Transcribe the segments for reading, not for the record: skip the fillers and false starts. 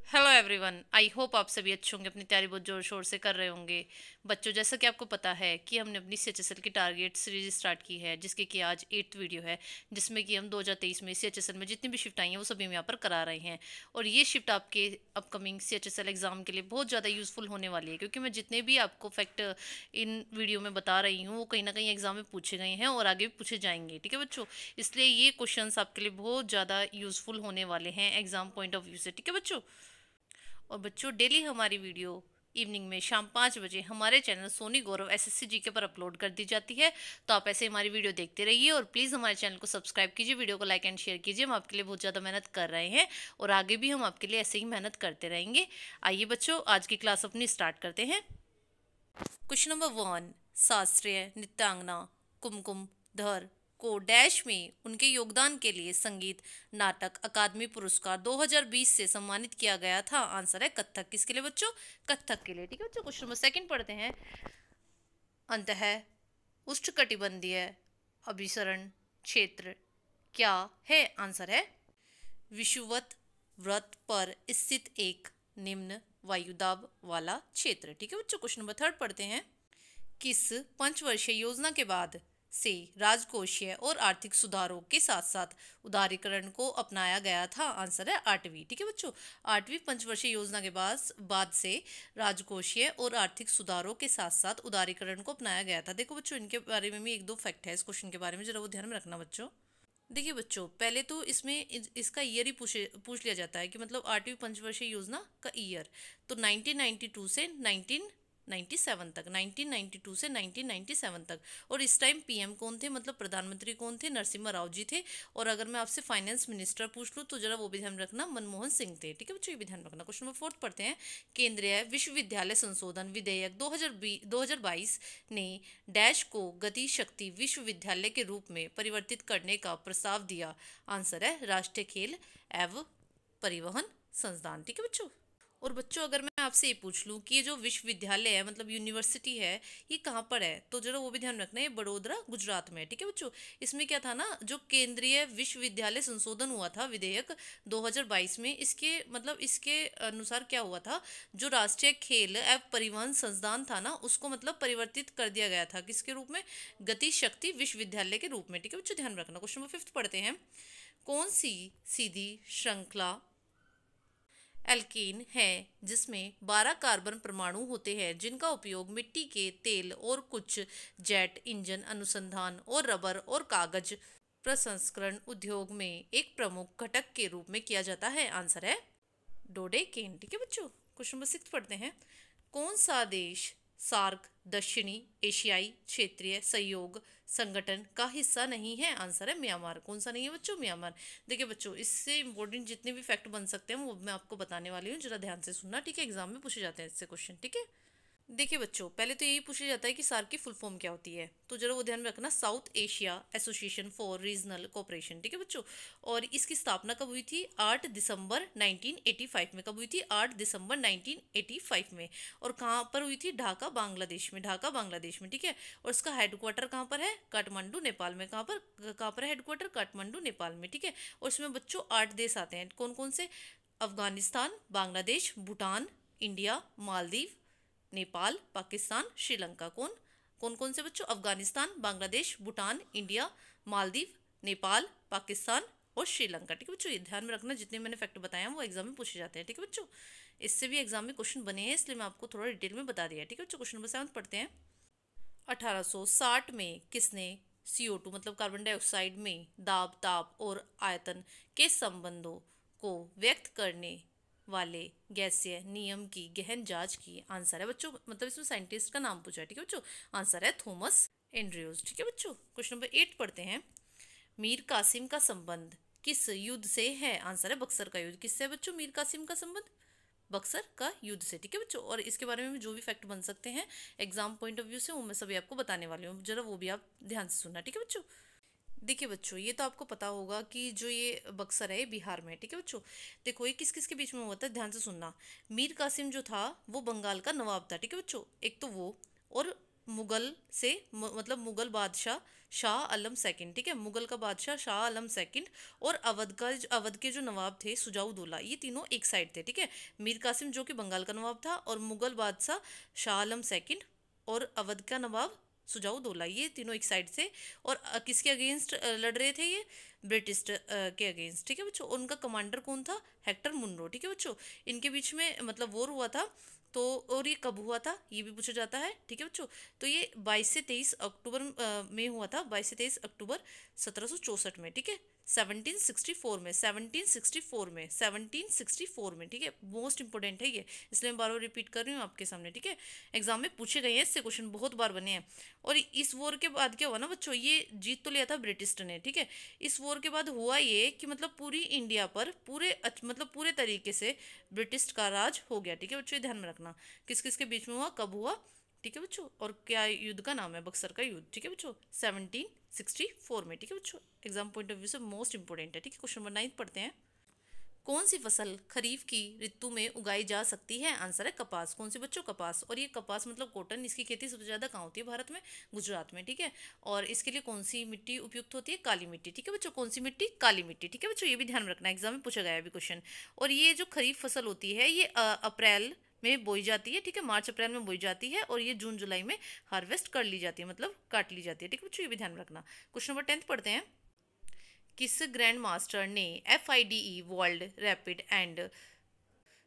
Hello everyone, I hope आप सभी अच्छे होंगे, अपनी तैयारी बहुत ज़ोर शोर से कर रहे होंगे। बच्चों, जैसा कि आपको पता है कि हमने अपनी CHSL की टारगेट सीरीज स्टार्ट की है, जिसकी कि आज 8th वीडियो है, जिसमें कि हम 2023 में CHSL में जितनी भी शिफ्ट आई हैं वो सभी हम यहाँ पर करा रहे हैं। और ये शिफ्ट आपके अपकमिंग CHSL एग्जाम के लिए बहुत ज़्यादा यूज़फुल होने वाली है, क्योंकि मैं जितने भी आपको फैक्ट इन वीडियो में बता रही हूँ वो कहीं ना कहीं एग्जाम में पूछे गए हैं और आगे भी पूछे जाएंगे। ठीक है बच्चों, इसलिए ये क्वेश्चंस आपके लिए बहुत ज़्यादा यूज़फुल होने वाले हैं एग्जाम पॉइंट ऑफ व्यू से। ठीक है बच्चों, और बच्चों डेली हमारी वीडियो इवनिंग में शाम 5 बजे हमारे चैनल सोनी गौरव SSC GK पर अपलोड कर दी जाती है। तो आप ऐसे हमारी वीडियो देखते रहिए और प्लीज़ हमारे चैनल को सब्सक्राइब कीजिए, वीडियो को लाइक एंड शेयर कीजिए। हम आपके लिए बहुत ज़्यादा मेहनत कर रहे हैं और आगे भी हम आपके लिए ऐसे ही मेहनत करते रहेंगे। आइए बच्चों, आज की क्लास अपनी स्टार्ट करते हैं। क्वेश्चन नंबर 1, शास्त्रीय नृत्यांगना कुमकुम धर को डैश में उनके योगदान के लिए संगीत नाटक अकादमी पुरस्कार 2020 से सम्मानित किया गया था। आंसर है कथक। किसके लिए बच्चों? कथक के लिए। ठीक है बच्चों, क्वेश्चन नंबर सेकंड पढ़ते हैं। अंतः उष्णकटिबंधीय अभिसरण क्षेत्र क्या है? आंसर है विषुवत व्रत पर स्थित एक निम्न वायुदाब वाला क्षेत्र। ठीक है बच्चों, क्वेश्चन नंबर थर्ड पढ़ते हैं। किस पंचवर्षीय योजना के बाद से राजकोषीय और आर्थिक सुधारों के साथ साथ उदारीकरण को अपनाया गया था? आंसर है 8वीं। ठीक है बच्चों, 8वीं पंचवर्षीय योजना के बाद से राजकोषीय और आर्थिक सुधारों के साथ साथ उदारीकरण को अपनाया गया था। देखो बच्चों, इनके बारे में भी एक दो फैक्ट है इस क्वेश्चन के बारे में, जरा वो ध्यान में रखना बच्चों। देखिए बच्चों, पहले तो इसमें इसका ईयर ही पूछ लिया जाता है कि मतलब 8वीं पंचवर्षीय योजना का ईयर। तो 1992 से 1997 तक, 1992 से 1997 तक। और इस टाइम PM कौन थे, मतलब प्रधानमंत्री कौन थे? नरसिम्हा राव जी थे। और अगर मैं आपसे फाइनेंस मिनिस्टर पूछ लूँ तो जरा वो भी ध्यान रखना, मनमोहन सिंह थे। ठीक है बच्चों, ये भी ध्यान रखना। क्वेश्चन नंबर फोर्थ पढ़ते हैं। केंद्रीय विश्वविद्यालय संशोधन विधेयक 2022 ने डैश को गति शक्ति विश्वविद्यालय के रूप में परिवर्तित करने का प्रस्ताव दिया। आंसर है राष्ट्रीय खेल एवं परिवहन संस्थान। ठीक है बच्चों, और बच्चों अगर मैं आपसे ये पूछ लूँ कि ये जो विश्वविद्यालय है, मतलब यूनिवर्सिटी है, ये कहाँ पर है, तो जरा वो भी ध्यान रखना है। ये बड़ोदरा गुजरात में है। ठीक है बच्चों, इसमें क्या था ना, जो केंद्रीय विश्वविद्यालय संशोधन हुआ था विधेयक 2022 में, इसके मतलब इसके अनुसार क्या हुआ था, जो राष्ट्रीय खेल एवं परिवहन संस्थान था ना, उसको मतलब परिवर्तित कर दिया गया था। किसके रूप में? गति शक्ति विश्वविद्यालय के रूप में। ठीक है बच्चों, ध्यान रखना। क्वेश्चन नंबर फिफ्थ पढ़ते हैं। कौन सी सीधी श्रृंखला एल्कीन है जिसमें 12 कार्बन परमाणु होते हैं, जिनका उपयोग मिट्टी के तेल और कुछ जेट इंजन अनुसंधान और रबर और कागज प्रसंस्करण उद्योग में एक प्रमुख घटक के रूप में किया जाता है? आंसर है डोडेकेन। ठीक है बच्चों, क्वेश्चन नंबर 6 पढ़ते हैं। कौन सा देश सार्क दक्षिणी एशियाई क्षेत्रीय सहयोग संगठन का हिस्सा नहीं है? आंसर है म्यांमार। कौन सा नहीं है बच्चों? म्यांमार। देखिए बच्चों, इससे इंपॉर्टेंट जितने भी फैक्ट बन सकते हैं वो मैं आपको बताने वाली हूँ, जरा ध्यान से सुनना। ठीक है, एग्जाम में पूछे जाते हैं इससे क्वेश्चन। ठीक है, देखिए बच्चों, पहले तो यही पूछा जाता है कि सार्क की फुल फॉर्म क्या होती है, तो जरा वो ध्यान में रखना, south Asia association for regional cooperation. ठीक है बच्चों, और इसकी स्थापना कब हुई थी? 8 दिसंबर 1985 में। कब हुई थी? 8 दिसंबर 1985 में। और कहाँ पर हुई थी? ढाका बांग्लादेश में। ढाका बांग्लादेश में। ठीक है, और इसका हेडक्वार्टर कहाँ पर है? काठमांडू नेपाल में। कहाँ पर है हेडक्वार्टर? काठमांडू नेपाल में। ठीक है, और इसमें बच्चों 8 देश आते हैं। कौन कौन से? अफगानिस्तान, बांग्लादेश, भूटान, इंडिया, मालदीव, नेपाल, पाकिस्तान, श्रीलंका। कौन कौन कौन से बच्चों? अफगानिस्तान, बांग्लादेश, भूटान, इंडिया, मालदीव, नेपाल, पाकिस्तान और श्रीलंका। ठीक है बच्चों, ये ध्यान में रखना, जितने मैंने फैक्ट बताए हैं वो एग्जाम में पूछे जाते हैं। ठीक है बच्चों, इससे भी एग्जाम में क्वेश्चन बने हैं, इसलिए मैं आपको थोड़ा डिटेल में बता दिया। ठीक है बच्चों, क्वेश्चन नंबर 7 पढ़ते हैं। 1860 में किसने CO2 मतलब कार्बन डाइऑक्साइड में दाब ताप और आयतन के संबंधों को व्यक्त करने वाले गैसीय नियम की गहन जांच की? आंसर है बच्चों, मतलब इसमें साइंटिस्ट का नाम पूछा है। ठीक है बच्चों, आंसर है थॉमस एंड्रयूज। ठीक है बच्चों, क्वेश्चन नंबर 8 पढ़ते हैं। मीर कासिम का संबंध किस युद्ध से है? आंसर है बक्सर का युद्ध। किससे है बच्चों मीर कासिम का संबंध? बक्सर का युद्ध से। ठीक है बच्चों, और इसके बारे में जो भी फैक्ट बन सकते हैं एग्जाम पॉइंट ऑफ व्यू से वो मैं सभी आपको बताने वाली हूँ, जरा वो भी आप ध्यान से सुनना। ठीक है बच्चों, देखिए बच्चों, ये तो आपको पता होगा कि जो ये बक्सर है ये बिहार में है। ठीक है बच्चों, देखो ये किस किस के बीच में हुआ था, ध्यान से सुनना। मीर कासिम जो था वो बंगाल का नवाब था। ठीक है बच्चों, एक तो वो, और मुगल से मतलब मुगल बादशाह शाह आलम सेकंड, ठीक है, मुगल का बादशाह शाह आलम सेकंड, और अवध के जो नवाब थे सुजाउद्दौला, ये तीनों एक साइड थे, ठीक है। मीर कासिम जो कि बंगाल का नवाब था, और मुगल बादशाह शाह आलम सेकंड और अवध का नवाब सुजाउद्दौला, ये तीनों एक साइड से। और किसके अगेंस्ट लड़ रहे थे ये? ब्रिटिश के अगेंस्ट, ठीक है बच्चों। उनका कमांडर कौन था? हेक्टर मुनरो, ठीक है बच्चों। इनके बीच में मतलब वॉर हुआ था। तो और ये कब हुआ था ये भी पूछा जाता है, ठीक है बच्चों। तो ये 22 से 23 अक्टूबर में हुआ था, 22 से 23 अक्टूबर 1764 में, ठीक है। 1764 में, 1764 में, 1764 में, ठीक है। मोस्ट इंपॉर्टेंट है ये, इसलिए मैं बार बार रिपीट कर रही हूँ आपके सामने, ठीक है। एग्जाम में पूछे गए हैं, इससे क्वेश्चन बहुत बार बने हैं। और इस वॉर के बाद क्या हुआ ना बच्चों, ये जीत तो लिया था ब्रिटिश ने, ठीक है। इस वॉर के बाद हुआ ये कि मतलब पूरी इंडिया पर मतलब पूरे तरीके से ब्रिटिश का राज हो गया, ठीक है बच्चों। ये ध्यान में रखना, किस किस के बीच में हुआ, कब हुआ, ठीक है बच्चों। और क्या युद्ध का नाम है? बक्सर का युद्ध, ठीक है बच्चों, 1764 में, ठीक है बच्चों। एग्जाम पॉइंट ऑफ व्यू से मोस्ट इंपोर्टेंट है, ठीक है। क्वेश्चन नंबर 9 पढ़ते हैं। कौन सी फसल खरीफ की ऋतु में उगाई जा सकती है? आंसर है कपास। कौन सी बच्चों? कपास। और ये कपास मतलब कॉटन, इसकी खेती सबसे ज़्यादा कहाँ होती है भारत में? गुजरात में, ठीक है। और इसके लिए कौन सी मिट्टी उपयुक्त होती है? काली मिट्टी, ठीक है बच्चों। कौन सी मिट्टी? काली मिट्टी, ठीक है बच्चों। ये भी ध्यान रखना, एग्जाम में पूछा गया है अभी क्वेश्चन। और ये जो खरीफ फसल होती है ये अप्रैल में बोई जाती है, ठीक है, मार्च अप्रैल में बोई जाती है, और ये जून जुलाई में हार्वेस्ट कर ली जाती है, मतलब काट ली जाती है, ठीक है बच्चों। ये भी ध्यान रखना। क्वेश्चन नंबर 10 पढ़ते हैं। किस ग्रैंड मास्टर ने FIDE world rapid and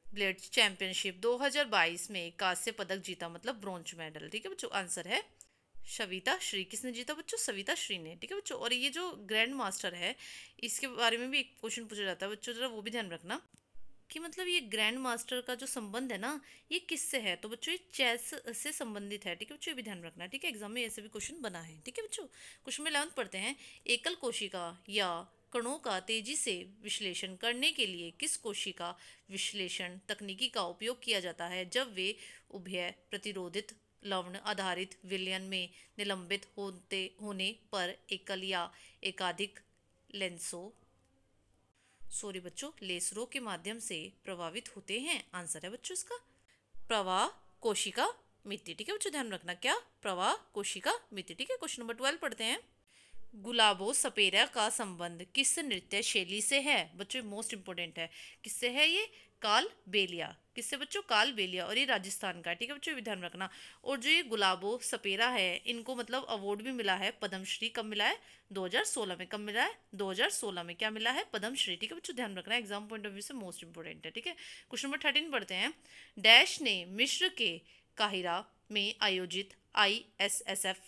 blitz championship 2022 में कांस्य पदक जीता, मतलब ब्रॉन्ज मेडल, ठीक है बच्चों। आंसर है सविता श्री। किसने जीता बच्चों? सविता श्री ने, ठीक है बच्चों। और ये जो ग्रैंड मास्टर है, इसके बारे में भी एक क्वेश्चन पूछा जाता है बच्चों, जरा वो भी ध्यान रखना कि मतलब ये ग्रैंड मास्टर का जो संबंध है ना, ये किससे है? तो बच्चों ये चेस से संबंधित है, ठीक है बच्चों। ये भी ध्यान रखना, ठीक है, एग्जाम में ऐसे भी क्वेश्चन बना है, ठीक है बच्चों। क्वेश्चन में 11th पढ़ते हैं। एकल कोशिका या कणों का तेजी से विश्लेषण करने के लिए किस कोशिका विश्लेषण तकनीकी का उपयोग किया जाता है जब वे उभय प्रतिरोधित लवण आधारित विलयन में निलंबित होने पर एकल या एकाधिक लेंसों लेसरों के माध्यम से प्रभावित होते हैं? आंसर है बच्चों इसका प्रवाह कोशिका मिति, ठीक है बच्चों। ध्यान रखना, क्या? प्रवाह कोशिका मिति, ठीक है। क्वेश्चन नंबर 12 पढ़ते हैं। गुलाबो सपेरा का संबंध किस नृत्य शैली से है? बच्चों मोस्ट इंपोर्टेंट है, किससे है ये? काल बेलिया। किससे बच्चों? काल बेलिया। और ये राजस्थान का, ठीक है बच्चों, भी ध्यान रखना। और जो ये गुलाबो सपेरा है, इनको मतलब अवार्ड भी मिला है, पद्मश्री। कब मिला है? 2016 में। कब मिला है? 2016 में। क्या मिला है? पद्मश्री, ठीक है बच्चों। ध्यान रखना, एग्जाम पॉइंट ऑफ व्यू से मोस्ट इंपोर्टेंट है, ठीक है। क्वेश्चन नंबर 13 पढ़ते हैं। डैश ने मिस्र के काहिरा में आयोजित ISSF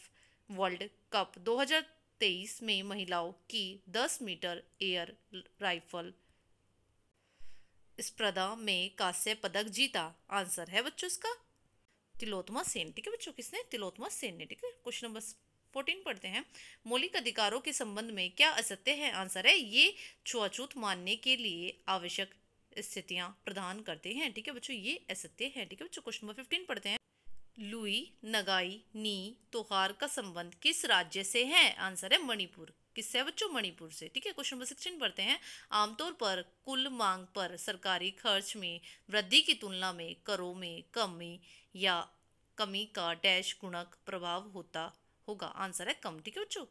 वर्ल्ड कप 2023 में महिलाओं की 10 मीटर एयर राइफल स्पर्धा में कांस्य पदक जीता? आंसर है बच्चों इसका तिलोत्तमा सेन, ठीक है बच्चों। किसने? तिलोत्तमा सेन ने, ठीक है। क्वेश्चन नंबर 14 पढ़ते हैं। मौलिक अधिकारों के संबंध में क्या असत्य है? आंसर है ये छुआछूत मानने के लिए आवश्यक स्थितियां प्रदान करते हैं, ठीक है बच्चों। ये असत्य है, ठीक है बच्चों। क्वेश्चन नंबर 15 पढ़ते हैं। लुई नगाई नी त्योहार का संबंध किस राज्य से है? आंसर है मणिपुर। किससे है बच्चों? मणिपुर से, ठीक है। क्वेश्चन नंबर 16 पढ़ते हैं। आमतौर पर कुल मांग पर सरकारी खर्च में वृद्धि की तुलना में करों में कमी या कमी का डैश गुणक प्रभाव होता होगा? आंसर है कम, ठीक है बच्चों।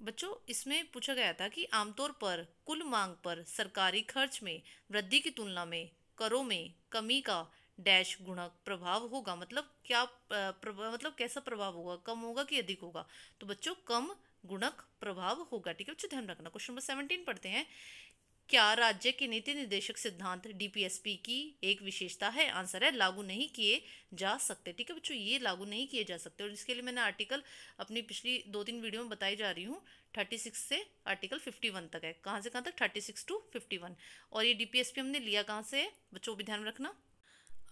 बच्चों इसमें पूछा गया था कि आमतौर पर कुल मांग पर सरकारी खर्च में वृद्धि की तुलना में करों में कमी का डैश गुणक प्रभाव होगा, मतलब क्या मतलब कैसा प्रभाव होगा? कम होगा कि अधिक होगा? तो बच्चों कम गुणक प्रभाव होगा, ठीक है बच्चों। ध्यान रखना। क्वेश्चन नंबर 17 पढ़ते हैं। क्या राज्य के नीति निर्देशक सिद्धांत DPSP की एक विशेषता है? आंसर है लागू नहीं किए जा सकते, ठीक है बच्चों। ये लागू नहीं किए जा सकते, और इसके लिए मैंने आर्टिकल अपनी पिछली 2-3 वीडियो में बताई जा रही हूँ। 36 से आर्टिकल 51 तक है। कहाँ से कहाँ तक? 36 to 51। और ये DPSP हमने लिया कहाँ से है बच्चों? भी ध्यान रखना,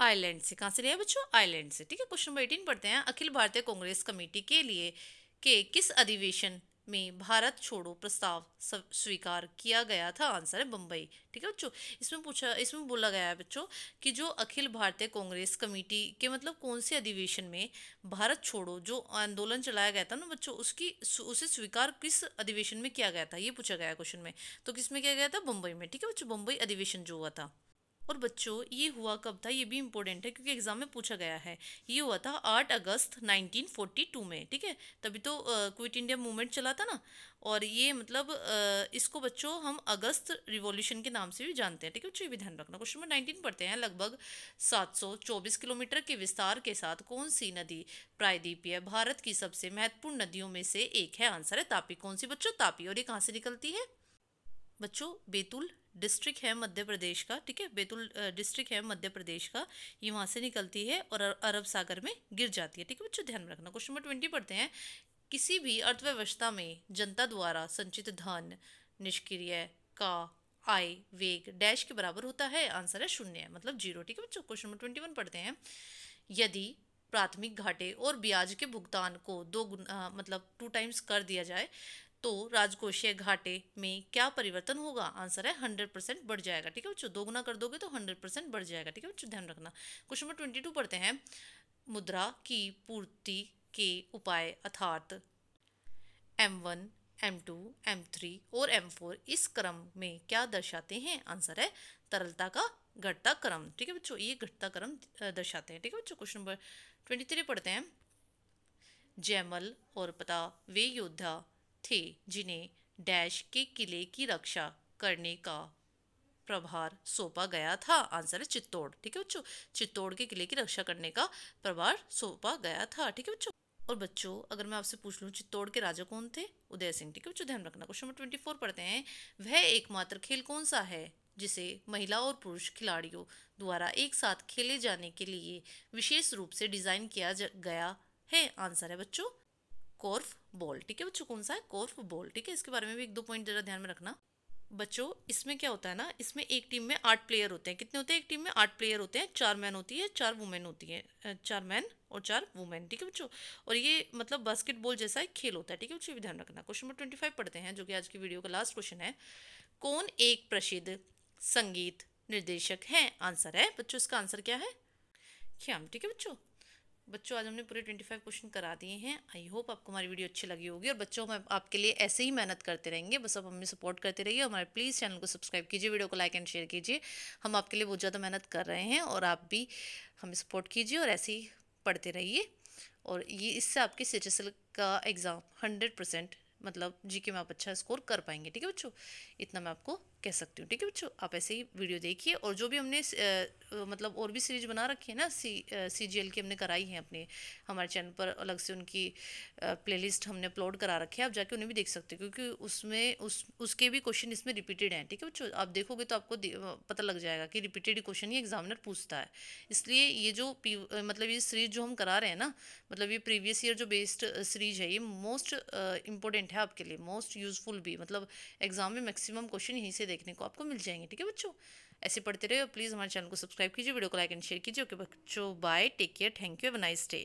आयरलैंड से। कहाँ से लिया बच्चों? आयरलैंड से, ठीक है। क्वेश्चन नंबर 18 पढ़ते हैं। अखिल भारतीय कांग्रेस कमेटी के लिए के किस अधिवेशन में भारत छोड़ो प्रस्ताव स्वीकार किया गया था? आंसर है बम्बई, ठीक है बच्चों। इसमें बोला गया है बच्चों कि जो अखिल भारतीय कांग्रेस कमेटी के मतलब कौन से अधिवेशन में भारत छोड़ो जो आंदोलन चलाया गया था ना बच्चों, उसे स्वीकार किस अधिवेशन में किया गया था, ये पूछा गया क्वेश्चन में। तो किस में किया गया था? बम्बई में, ठीक है बच्चों। बम्बई अधिवेशन जो हुआ था। और बच्चों ये हुआ कब था, ये भी इम्पोर्टेंट है क्योंकि एग्जाम में पूछा गया है। ये हुआ था 8 अगस्त 1942 में, ठीक है। तभी तो क्विट इंडिया मूवमेंट चला था ना। और ये मतलब इसको बच्चों हम अगस्त रिवॉल्यूशन के नाम से भी जानते हैं, ठीक है बच्चों, ये भी ध्यान रखना। क्वेश्चन नंबर 19 पढ़ते हैं। लगभग 724 किलोमीटर के विस्तार के साथ कौन सी नदी प्रायद्वीपीय भारत की सबसे महत्वपूर्ण नदियों में से एक है? आंसर है तापी। कौन सी बच्चों? तापी। और ये कहाँ से निकलती है बच्चों? बैतूल डिस्ट्रिक्ट है मध्य प्रदेश का, ठीक है। बैतूल डिस्ट्रिक्ट है मध्य प्रदेश का। ये वहाँ से निकलती है और अरब सागर में गिर जाती है, ठीक है बच्चों, ध्यान में रखना। क्वेश्चन नंबर 20 पढ़ते हैं। किसी भी अर्थव्यवस्था में जनता द्वारा संचित धन निष्क्रिय का आय वेग डैश के बराबर होता है? आंसर है शून्य, मतलब जीरो, ठीक है बच्चों। क्वेश्चन नंबर 21 पढ़ते हैं। यदि प्राथमिक घाटे और ब्याज के भुगतान को दो गुना मतलब 2 टाइम्स कर दिया जाए तो राजकोषीय घाटे में क्या परिवर्तन होगा? आंसर है 100% बढ़ जाएगा, ठीक है बच्चों। 2 गुना कर दोगे तो 100% बढ़ जाएगा, ठीक है बच्चों, ध्यान रखना। क्वेश्चन नंबर 22 पढ़ते हैं। मुद्रा की पूर्ति के उपाय अर्थात M1, M2, M3 और M4 इस क्रम में क्या दर्शाते हैं? आंसर है तरलता का घटता क्रम, ठीक है बच्चों, ये घटता क्रम दर्शाते हैं, ठीक है बच्चों। क्वेश्चन नंबर 23 पढ़ते हैं। जयमल और पता वे योद्धा थे जिन्हें डैश के किले की रक्षा करने का प्रभार सौंपा गया था? आंसर है चित्तौड़, ठीक है बच्चों, चित्तौड़ के किले की रक्षा करने का प्रभार सौंपा गया था, ठीक है बच्चों। और बच्चों अगर मैं आपसे पूछ लूँ चित्तौड़ के राजा कौन थे? उदय सिंह, ठीक है बच्चों, ध्यान रखना। क्वेश्चन नंबर 24 पढ़ते हैं। वह एकमात्र खेल कौन सा है जिसे महिला और पुरुष खिलाड़ियों द्वारा एक साथ खेले जाने के लिए विशेष रूप से डिजाइन किया गया है? आंसर है बच्चों कोर्फ बॉल, ठीक है बच्चों, कौन सा है? कोर्फ बॉल, ठीक है। इसके बारे में भी 1-2 पॉइंट जरा ध्यान में रखना बच्चों। इसमें क्या होता है ना, इसमें एक टीम में 8 प्लेयर होते हैं। कितने होते हैं एक टीम में? 8 प्लेयर होते हैं। 4 मैन होती है, 4 वुमेन होती है, 4 मैन और 4 वुमेन, ठीक है बच्चों। और ये मतलब बास्केटबॉल जैसा एक खेल होता है, ठीक है बच्चों, भी ध्यान रखना। क्वेश्चन नंबर 25 पढ़ते हैं जो कि आज की वीडियो का लास्ट क्वेश्चन है। कौन एक प्रसिद्ध संगीत निर्देशक है? आंसर है बच्चों, इसका आंसर क्या है? ख्याम, ठीक है बच्चों। बच्चों आज हमने पूरे 25 क्वेश्चन करा दिए हैं। आई होप आपको हमारी वीडियो अच्छी लगी होगी। और बच्चों हम आपके लिए ऐसे ही मेहनत करते रहेंगे, बस आप हमें सपोर्ट करते रहिए। हमारे प्लीज़ चैनल को सब्सक्राइब कीजिए, वीडियो को लाइक एंड शेयर कीजिए। हम आपके लिए बहुत ज़्यादा मेहनत कर रहे हैं और आप भी हमें सपोर्ट कीजिए और ऐसे ही पढ़ते रहिए। और ये इससे आपके CHSL का एग्ज़ाम 100% मतलब जीके में आप अच्छा स्कोर कर पाएंगे, ठीक है बच्चों, इतना मैं आपको कह सकती हूँ, ठीक है बच्चों। आप ऐसे ही वीडियो देखिए। और जो भी हमने मतलब और भी सीरीज बना रखी है ना, CGL की हमने कराई है अपने हमारे चैनल पर, अलग से उनकी प्लेलिस्ट हमने अपलोड करा रखी है, आप जाके उन्हें भी देख सकते हो क्योंकि उसमें उसके भी क्वेश्चन इसमें रिपीटेड हैं, ठीक है बच्चों। आप देखोगे तो आपको पता लग जाएगा कि रिपीटेड क्वेश्चन ही एग्जामिनर पूछता है। इसलिए ये जो मतलब ये सीरीज जो हम करा रहे हैं ना, मतलब ये प्रीवियस ईयर जो बेस्ड सीरीज है, ये मोस्ट इंपॉर्टेंट है आपके लिए, मोस्ट यूजफुल भी, मतलब एग्जाम में मैक्सिमम क्वेश्चन यहीं से देखने को आपको मिल जाएंगे, ठीक है बच्चों। ऐसे पढ़ते रहे और प्लीज़ हमारे चैनल को सब्सक्राइब कीजिए, वीडियो को लाइक एंड शेयर कीजिए। ओके बच्चों, bye, take care, thank you, have a nice day.